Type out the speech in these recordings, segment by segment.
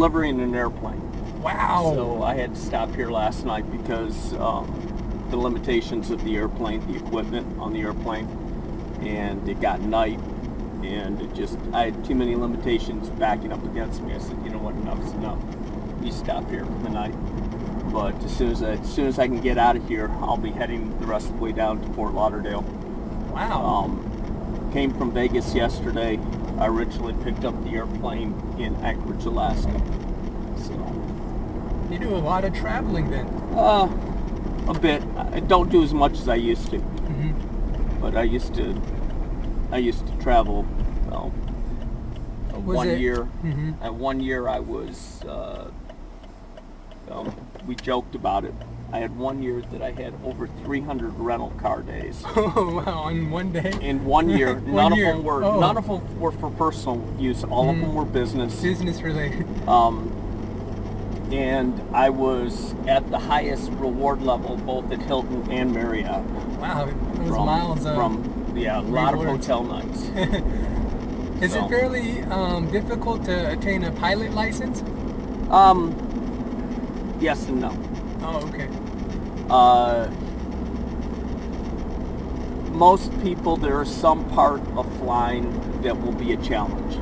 delivering an airplane. Wow. So I had to stop here last night because the limitations of the airplane, the equipment on the airplane, and it got night, and I had too many limitations backing up against me. I said, you know what, enough's enough. You stop here for the night. But as soon as I can get out of here, I'll be heading the rest of the way down to Fort Lauderdale. Wow. Came from Vegas yesterday. I originally picked up the airplane in Anchorage, Alaska. So You do a lot of traveling then. a bit. I don't do as much as I used to, but I used to travel. Well, year. At 1 year, I was. We joked about it. I had 1 year that I had over 300 rental car days. Oh wow! In one day. In 1 year, none year. of them were for personal use. All of them were business. Business related. And I was at the highest reward level both at Hilton and Marriott. Wow, those miles of a lot of hotel nights. Is it fairly difficult to attain a pilot license? Yes and no. Oh, okay. Most people, there is some part of flying that will be a challenge.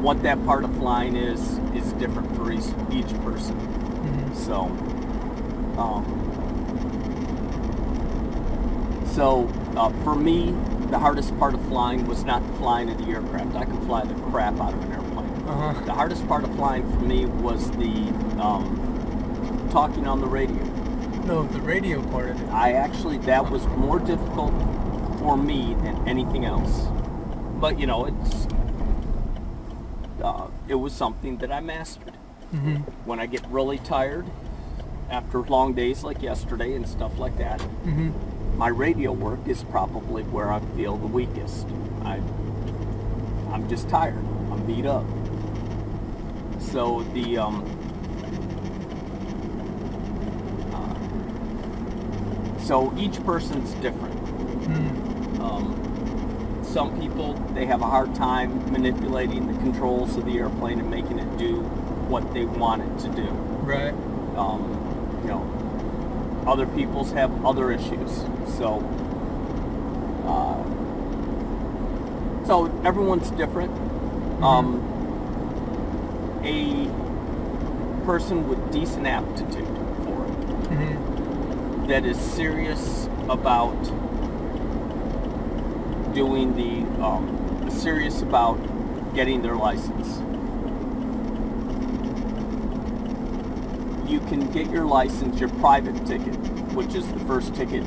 What that part of flying is different for each person. So for me, the hardest part of flying was not the flying of the aircraft. I can fly the crap out of an airplane. The hardest part of flying for me was the talking on the radio. No, the radio part of it. That was more difficult for me than anything else. But it was something that I mastered. When I get really tired after long days like yesterday and stuff like that, my radio work is probably where I feel the weakest. I'm just tired. I'm beat up. So so each person's different. Some people, they have a hard time manipulating the controls of the airplane and making it do what they want it to do. Right. Other people's have other issues. So everyone's different. A person with decent aptitude for it, that is serious about doing serious about getting their license. You can get your license, your private ticket, which is the first ticket.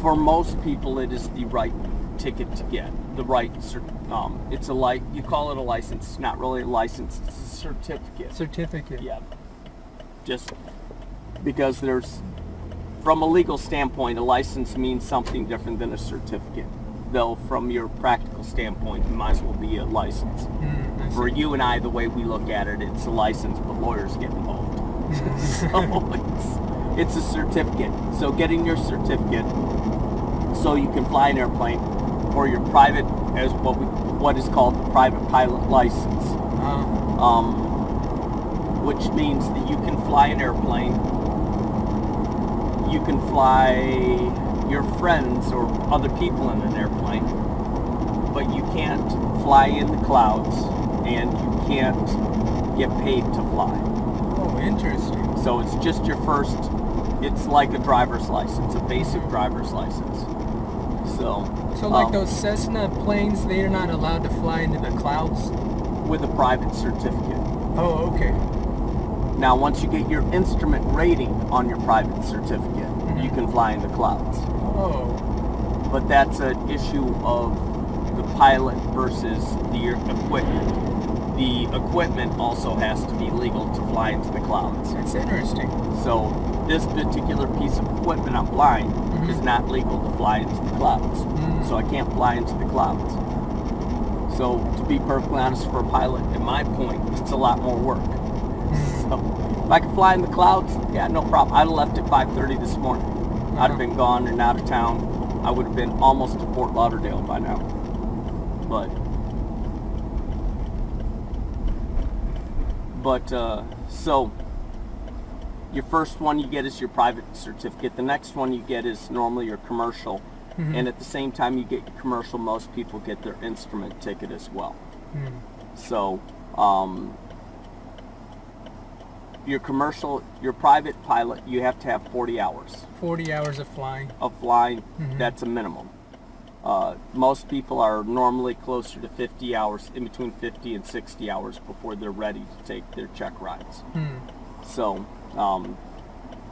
For most people, it is the right ticket to get. The right, it's you call it a license. It's not really a license. It's a certificate. Certificate. Yeah. Just because from a legal standpoint, a license means something different than a certificate. Though from your practical standpoint, it might as well be a license. For you and I, the way we look at it, it's a license, but lawyers get involved. So it's a certificate. So getting your certificate so you can fly an airplane, or your private, as what is called the private pilot license, which means that you can fly an airplane, you can fly your friends or other people in an airplane, but you can't fly in the clouds, and you can't get paid to fly. Oh, interesting. So it's just your first, it's like a driver's license, a basic driver's license. So like those Cessna planes, they are not allowed to fly into the clouds? With a private certificate. Oh, okay. Now, once you get your instrument rating on your private certificate, you can fly in the clouds. Oh. But that's an issue of the pilot versus the equipment. The equipment also has to be legal to fly into the clouds. That's interesting. So this particular piece of equipment I'm flying is not legal to fly into the clouds. So I can't fly into the clouds. So to be perfectly honest, for a pilot, at my point, it's a lot more work. So if I could fly in the clouds, yeah, no problem. I'd have left at 5:30 this morning. I'd have been gone and out of town. I would have been almost to Fort Lauderdale by now. So your first one you get is your private certificate. The next one you get is normally your commercial. Mhm. And at the same time you get your commercial, most people get their instrument ticket as well. Mm. So your commercial, your private pilot, you have to have 40 hours 40 hours of flying. of flying. Mhm. That's a minimum. Most people are normally closer to 50 hours, in between 50 and 60 hours before they're ready to take their check rides. Mm. So,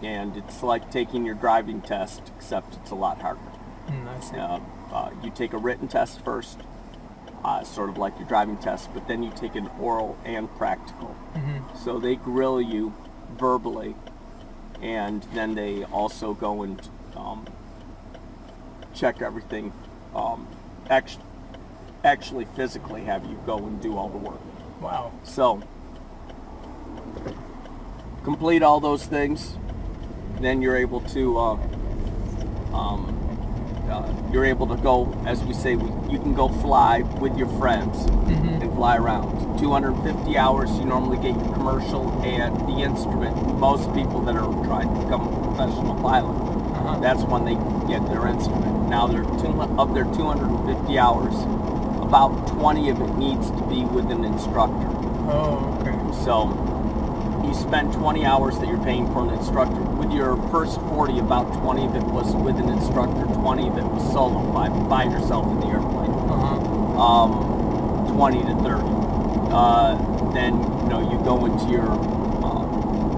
and it's like taking your driving test, except it's a lot harder. I see. You take a written test first, sort of like your driving test, but then you take an oral and practical. Mhm. So they grill you verbally, and then they also go and check everything. Actually physically have you go and do all the work. Wow. So complete all those things, then you're able to go, as we say, you can go fly with your friends Mhm. and fly around. 250 hours, you normally get your commercial and the instrument. Most people that are trying to become a professional pilot, Uh-huh. that's when they get their instrument. Now, of their 250 hours, about 20 of it needs to be with an instructor. Oh, okay. So you spend 20 hours that you're paying for an instructor. With your first 40, about 20 of it was with an instructor, 20 of it was solo, by yourself in the airplane. Uh-huh. 20 to 30. Then you go into your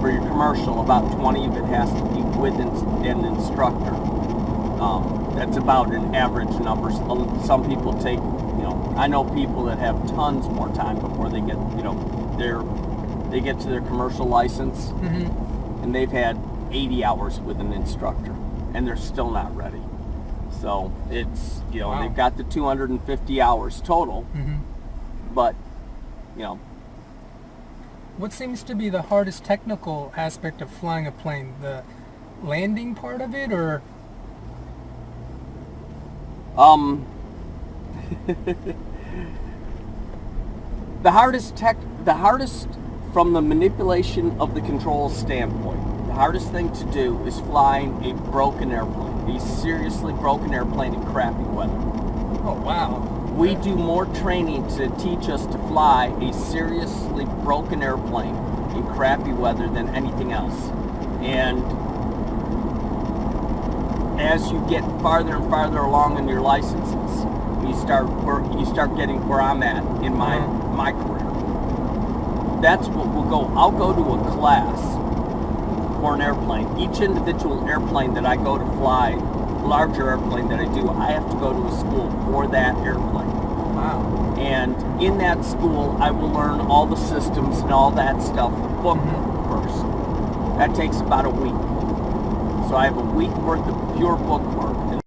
for your commercial. About 20 of it has to be with an instructor. That's about an average number. Some people take, I know people that have tons more time before they get, they get to their commercial license, Mhm. and they've had 80 hours with an instructor, and they're still not ready. So it's, Wow. they've got the 250 hours total, Mhm. but, What seems to be the hardest technical aspect of flying a plane? The landing part of it, or? The hardest from the manipulation of the control standpoint, the hardest thing to do is flying a broken airplane, a seriously broken airplane in crappy weather. Oh, wow. We do more training to teach us to fly a seriously broken airplane in crappy weather than anything else. And as you get farther and farther along in your licenses, you start getting where I'm at in my career. That's what we'll go. I'll go to a class for an airplane. Each individual airplane that I go to fly, larger airplane that I do, I have to go to a school for that airplane. Wow. And in that school, I will learn all the systems and all that stuff book first. That takes about a week. So I have a week worth of pure book work, and